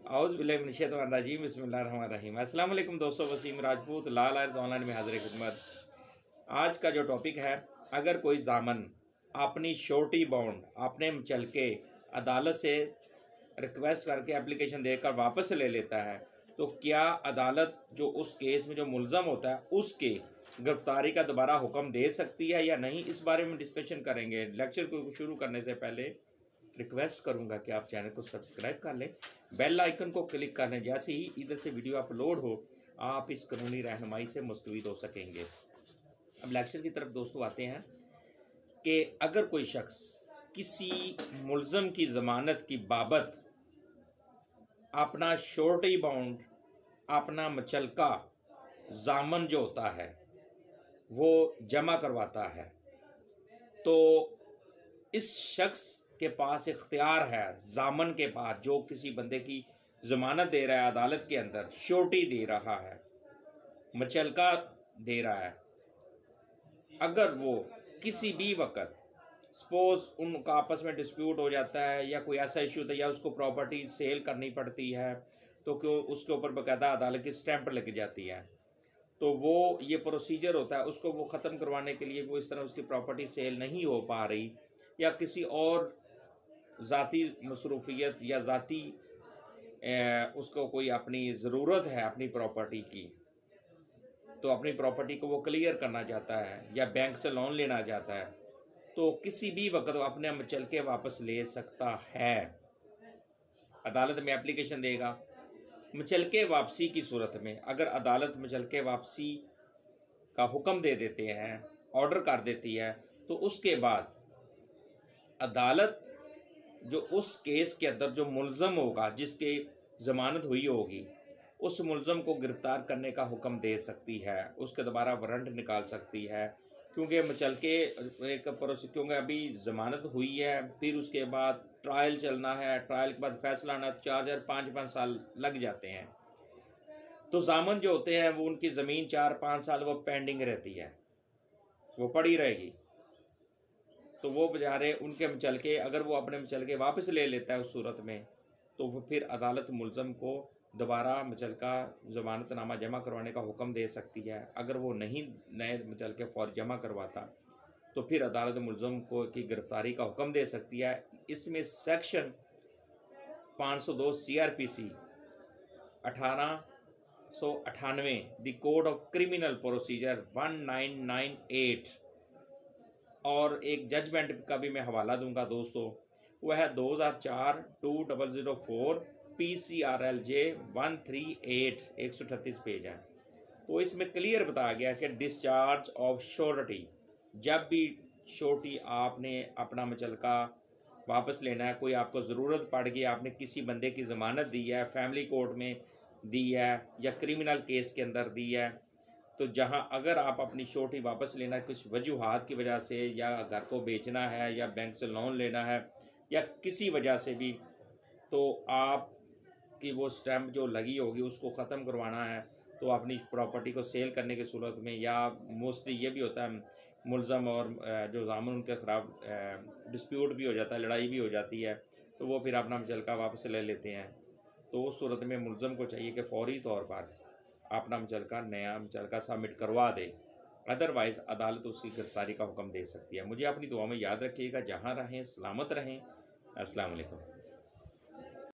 औज़ुबिल्लाहिमिनश्शैतानिर्रजीम बिस्मिल्लाहिर्रहमानिर्रहीम। अस्सलाम वालेकुम दोस्तों, वसीम राजपूत लाल आर्ज ऑनलाइन में हाज़िर खिदमत। आज का जो टॉपिक है, अगर कोई ज़ामन अपनी श्योरिटी बॉन्ड अपने चल के अदालत से रिक्वेस्ट करके एप्लीकेशन देकर वापस ले लेता है, तो क्या अदालत जो उस केस में जो मुलज़म होता है उसके गिरफ्तारी का दोबारा हुक्म दे सकती है या नहीं, इस बारे में डिस्कशन करेंगे। लेक्चर को शुरू करने से पहले रिक्वेस्ट करूंगा कि आप चैनल को सब्सक्राइब कर लें, बेल आइकन को क्लिक कर लें। जैसे ही इधर से वीडियो अपलोड हो, आप इस कानूनी रहनुमाई से मुस्तफ़ीद हो सकेंगे। अब लेक्चर की तरफ दोस्तों आते हैं कि अगर कोई शख्स किसी मुलज़म की ज़मानत की बाबत अपना श्योरिटी बॉन्ड, अपना मुचलका ज़ामन जो होता है वो जमा करवाता है, तो इस शख्स के पास इख्तियार है, ज़ामन के पास जो किसी बंदे की ज़मानत दे रहा है, अदालत के अंदर श्योरिटी दे रहा है, मुचलका दे रहा है, अगर वो किसी भी वक्त सपोज़ उनका आपस में डिस्प्यूट हो जाता है या कोई ऐसा इशू था या उसको प्रॉपर्टी सेल करनी पड़ती है, तो क्यों उसके ऊपर बाकायदा अदालत की स्टैंप लग जाती है, तो वो ये प्रोसीजर होता है, उसको वो ख़त्म करवाने के लिए वो इस तरह उसकी प्रॉपर्टी सेल नहीं हो पा रही या किसी और ज़ाती मसरूफियत या ज़ाती उसको कोई अपनी ज़रूरत है अपनी प्रॉपर्टी की, तो अपनी प्रॉपर्टी को वो क्लियर करना चाहता है या बैंक से लोन लेना चाहता है, तो किसी भी वक्त वो अपने चल के वापस ले सकता है। अदालत में एप्लीकेशन देगा। मुचलके वापसी की सूरत में अगर अदालत मुचलके वापसी का हुक्म दे देते हैं, ऑर्डर कर देती है, तो उसके बाद अदालत जो उस केस के अंदर जो मुलज़म होगा, जिसकी ज़मानत हुई होगी, उस मुलज़म को गिरफ़्तार करने का हुक्म दे सकती है, उसके दोबारा वारंट निकाल सकती है, क्योंकि मुचलके क्योंकि अभी ज़मानत हुई है, फिर उसके बाद ट्रायल चलना है, ट्रायल के बाद फैसला आना 4-5 साल लग जाते हैं। तो ज़ामन जो होते हैं वो उनकी ज़मीन 4-5 साल वो पेंडिंग रहती है, वो पड़ी रहेगी, तो वो बेचारे उनके मुचलके अगर वो अपने मुचलके वापस ले लेता है उस सूरत में, तो वो फिर अदालत मुलज़म को दोबारा मुचलका ज़मानतनामा जमा करवाने का हुक्म दे सकती है। अगर वो नहीं नए मुचलके फ़ौर जमा करवाता, तो फिर अदालत मुलज़म को की गिरफ़्तारी का हुक्म दे सकती है। इसमें section 502 CRPC 1898 the code of criminal procedure 1998 और एक जजमेंट का भी मैं हवाला दूंगा दोस्तों, वह है 2004-2004 PCRLJ 138 138 पेज है। तो इसमें क्लियर बताया गया कि डिस्चार्ज ऑफ श्योरिटी, जब भी श्योरिटी आपने अपना मुचलका वापस लेना है, कोई आपको ज़रूरत पड़ गई, आपने किसी बंदे की ज़मानत दी है, फैमिली कोर्ट में दी है या क्रिमिनल केस के अंदर दी है, तो जहां अगर आप अपनी श्योरिटी वापस लेना है कुछ वजूहात की वजह से, या घर को बेचना है या बैंक से लोन लेना है या किसी वजह से भी, तो आप की वो स्टैम्प जो लगी होगी उसको ख़त्म करवाना है, तो अपनी प्रॉपर्टी को सेल करने की सूरत में, या मोस्टली ये भी होता है मुलज़म और जो ज़ामन उनके ख़िलाफ़ डिस्प्यूट भी हो जाता है, लड़ाई भी हो जाती है, तो वो फिर अपना मुचलका वापस ले लेते हैं। तो उस सूरत में मुलज़म को चाहिए कि फ़ौरी तौर पर अपना मुचलका नया मुचलका सबमिट करवा दे, अदरवाइज़ अदालत उसकी गिरफ़्तारी का हुक्म दे सकती है। मुझे अपनी दुआ में याद रखिएगा। जहाँ रहें सलामत रहें। अस्सलाम वालेकुम।